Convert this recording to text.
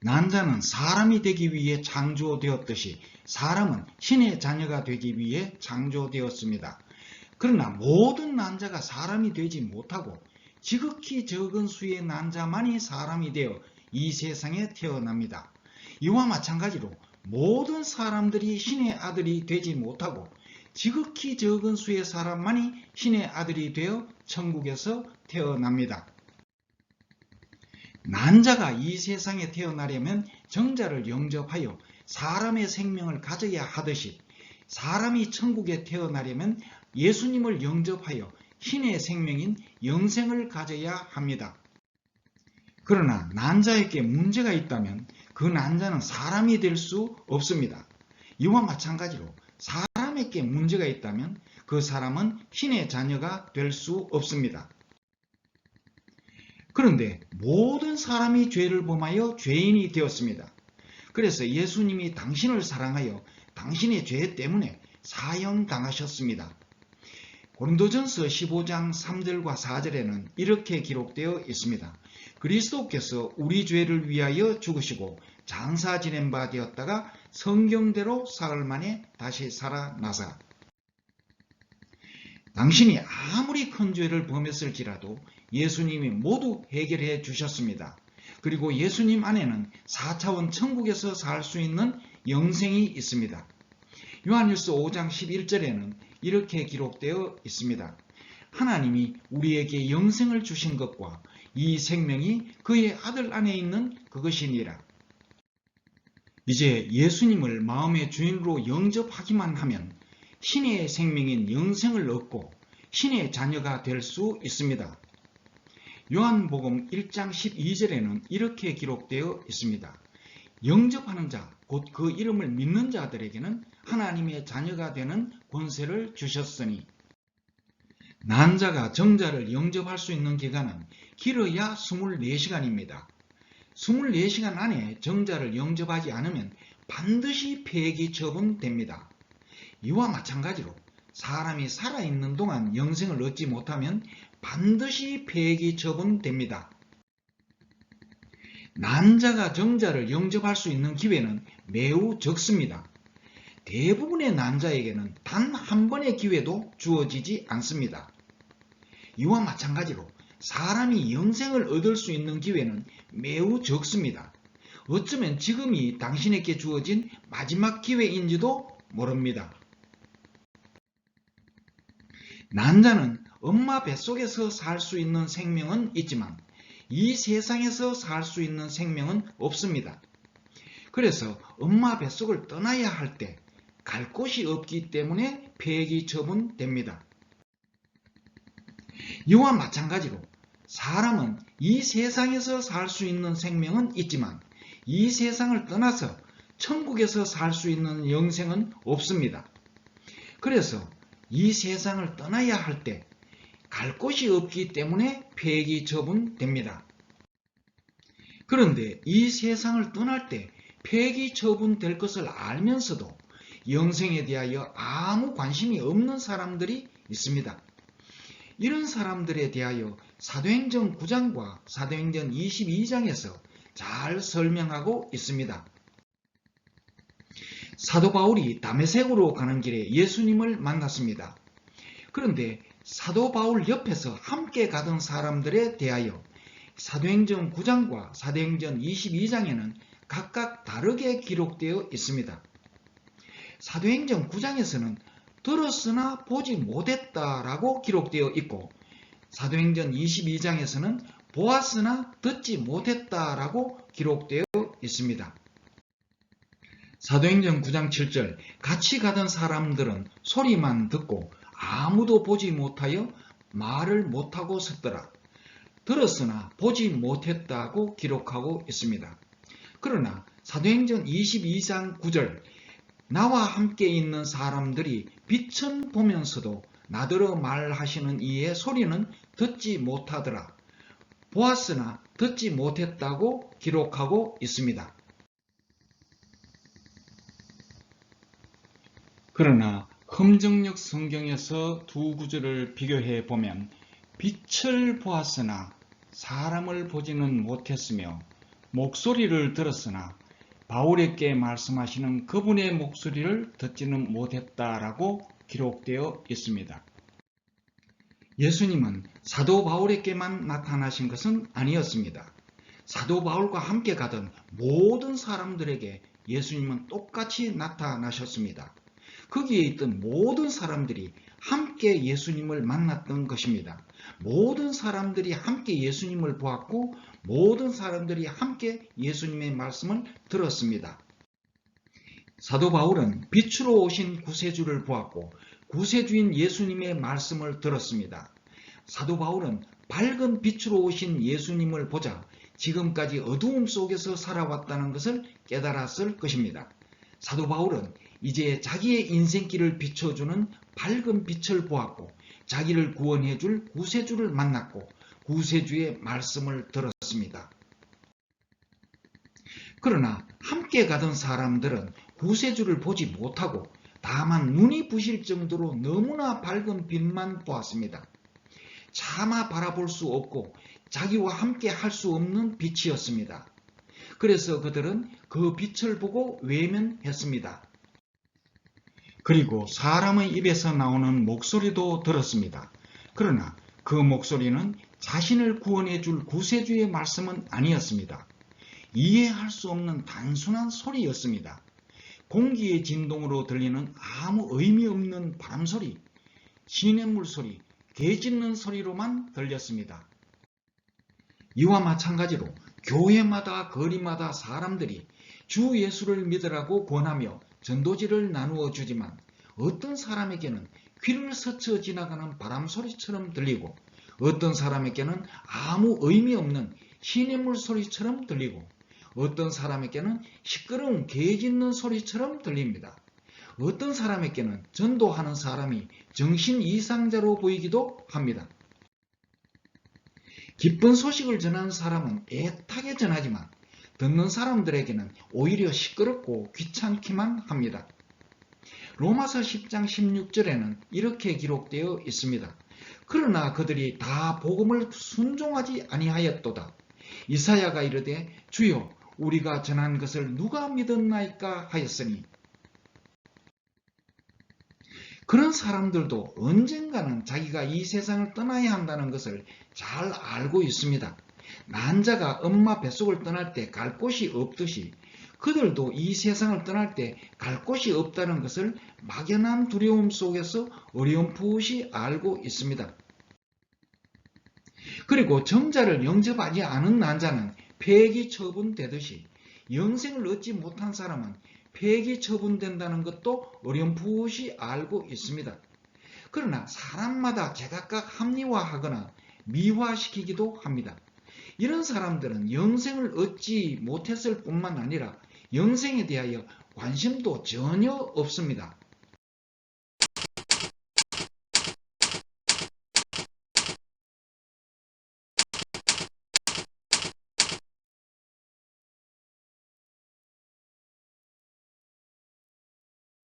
난자는 사람이 되기 위해 창조되었듯이 사람은 신의 자녀가 되기 위해 창조되었습니다. 그러나 모든 난자가 사람이 되지 못하고 지극히 적은 수의 난자만이 사람이 되어 이 세상에 태어납니다. 이와 마찬가지로 모든 사람들이 신의 아들이 되지 못하고 지극히 적은 수의 사람만이 신의 아들이 되어 천국에서 태어납니다. 난자가 이 세상에 태어나려면 정자를 영접하여 사람의 생명을 가져야 하듯이 사람이 천국에 태어나려면 예수님을 영접하여 신의 생명인 영생을 가져야 합니다. 그러나 난자에게 문제가 있다면 그 난자는 사람이 될 수 없습니다. 이와 마찬가지로 사람에게 문제가 있다면 그 사람은 신의 자녀가 될 수 없습니다. 그런데 모든 사람이 죄를 범하여 죄인이 되었습니다. 그래서 예수님이 당신을 사랑하여 당신의 죄 때문에 사형당하셨습니다. 고린도전서 15장 3절과 4절에는 이렇게 기록되어 있습니다. 그리스도께서 우리 죄를 위하여 죽으시고 장사 지낸 바 되었다가 성경대로 사흘 만에 다시 살아나사. 당신이 아무리 큰 죄를 범했을지라도 예수님이 모두 해결해 주셨습니다. 그리고 예수님 안에는 4차원 천국에서 살 수 있는 영생이 있습니다. 요한일서 5장 11절에는 이렇게 기록되어 있습니다. 하나님이 우리에게 영생을 주신 것과 이 생명이 그의 아들 안에 있는 그것이니라. 이제 예수님을 마음의 주인으로 영접하기만 하면 신의 생명인 영생을 얻고 신의 자녀가 될 수 있습니다. 요한복음 1장 12절에는 이렇게 기록되어 있습니다. 영접하는 자, 곧 그 이름을 믿는 자들에게는 하나님의 자녀가 되는 권세를 주셨으니. 난자가 정자를 영접할 수 있는 기간은 길어야 24시간입니다. 24시간 안에 정자를 영접하지 않으면 반드시 폐기 처분됩니다. 이와 마찬가지로 사람이 살아있는 동안 영생을 얻지 못하면 반드시 폐기 처분됩니다. 난자가 정자를 영접할 수 있는 기회는 매우 적습니다. 대부분의 난자에게는 단 한 번의 기회도 주어지지 않습니다. 이와 마찬가지로 사람이 영생을 얻을 수 있는 기회는 매우 적습니다. 어쩌면 지금이 당신에게 주어진 마지막 기회인지도 모릅니다. 난자는 엄마 뱃속에서 살 수 있는 생명은 있지만 이 세상에서 살 수 있는 생명은 없습니다. 그래서 엄마 뱃속을 떠나야 할 때 갈 곳이 없기 때문에 폐기 처분됩니다. 이와 마찬가지로 사람은 이 세상에서 살 수 있는 생명은 있지만 이 세상을 떠나서 천국에서 살 수 있는 영생은 없습니다. 그래서 이 세상을 떠나야 할 때 갈 곳이 없기 때문에 폐기 처분됩니다. 그런데 이 세상을 떠날 때 폐기 처분될 것을 알면서도 영생에 대하여 아무 관심이 없는 사람들이 있습니다. 이런 사람들에 대하여 사도행전 9장과 사도행전 22장에서 잘 설명하고 있습니다. 사도 바울이 다메섹으로 가는 길에 예수님을 만났습니다. 그런데 사도 바울 옆에서 함께 가던 사람들에 대하여 사도행전 9장과 사도행전 22장에는 각각 다르게 기록되어 있습니다. 사도행전 9장에서는 들었으나 보지 못했다라고 기록되어 있고 사도행전 22장에서는 보았으나 듣지 못했다라고 기록되어 있습니다. 사도행전 9장 7절 같이 가던 사람들은 소리만 듣고 아무도 보지 못하여 말을 못하고 섰더라. 들었으나 보지 못했다고 기록하고 있습니다. 그러나 사도행전 22장 9절 나와 함께 있는 사람들이 빛은 보면서도 나더러 말하시는 이의 소리는 듣지 못하더라. 보았으나 듣지 못했다고 기록하고 있습니다. 그러나 흠정역 성경에서 두 구절을 비교해 보면 빛을 보았으나 사람을 보지는 못했으며 목소리를 들었으나 바울에게 말씀하시는 그분의 목소리를 듣지는 못했다라고 기록되어 있습니다. 예수님은 사도 바울에게만 나타나신 것은 아니었습니다. 사도 바울과 함께 가던 모든 사람들에게 예수님은 똑같이 나타나셨습니다. 거기에 있던 모든 사람들이 함께 예수님을 만났던 것입니다. 모든 사람들이 함께 예수님을 보았고 모든 사람들이 함께 예수님의 말씀을 들었습니다. 사도 바울은 빛으로 오신 구세주를 보았고 구세주인 예수님의 말씀을 들었습니다. 사도 바울은 밝은 빛으로 오신 예수님을 보자 지금까지 어두움 속에서 살아왔다는 것을 깨달았을 것입니다. 사도 바울은 이제 자기의 인생길을 비춰주는 밝은 빛을 보았고 자기를 구원해 줄 구세주를 만났고 구세주의 말씀을 들었습니다. 그러나 함께 가던 사람들은 구세주를 보지 못하고 다만 눈이 부실 정도로 너무나 밝은 빛만 보았습니다. 차마 바라볼 수 없고 자기와 함께 할 수 없는 빛이었습니다. 그래서 그들은 그 빛을 보고 외면했습니다. 그리고 사람의 입에서 나오는 목소리도 들었습니다. 그러나 그 목소리는 자신을 구원해 줄 구세주의 말씀은 아니었습니다. 이해할 수 없는 단순한 소리였습니다. 공기의 진동으로 들리는 아무 의미 없는 바람소리, 시냇물 소리, 개 짖는 소리로만 들렸습니다. 이와 마찬가지로 교회마다 거리마다 사람들이 주 예수를 믿으라고 권하며 전도지를 나누어 주지만 어떤 사람에게는 귀를 스쳐 지나가는 바람소리처럼 들리고 어떤 사람에게는 아무 의미 없는 시냇물 소리처럼 들리고 어떤 사람에게는 시끄러운 개 짖는 소리처럼 들립니다. 어떤 사람에게는 전도하는 사람이 정신 이상자로 보이기도 합니다. 기쁜 소식을 전하는 사람은 애타게 전하지만 듣는 사람들에게는 오히려 시끄럽고 귀찮기만 합니다. 로마서 10장 16절에는 이렇게 기록되어 있습니다. 그러나 그들이 다 복음을 순종하지 아니하였도다. 이사야가 이르되 주여 우리가 전한 것을 누가 믿었나이까 하였으니 그런 사람들도 언젠가는 자기가 이 세상을 떠나야 한다는 것을 잘 알고 있습니다. 난자가 엄마 뱃속을 떠날 때 갈 곳이 없듯이 그들도 이 세상을 떠날 때 갈 곳이 없다는 것을 막연한 두려움 속에서 어렴풋이 알고 있습니다. 그리고 정자를 영접하지 않은 난자는 폐기 처분되듯이 영생을 얻지 못한 사람은 폐기 처분된다는 것도 어렴풋이 알고 있습니다. 그러나 사람마다 제각각 합리화하거나 미화시키기도 합니다. 이런 사람들은 영생을 얻지 못했을 뿐만 아니라 영생에 대하여 관심도 전혀 없습니다.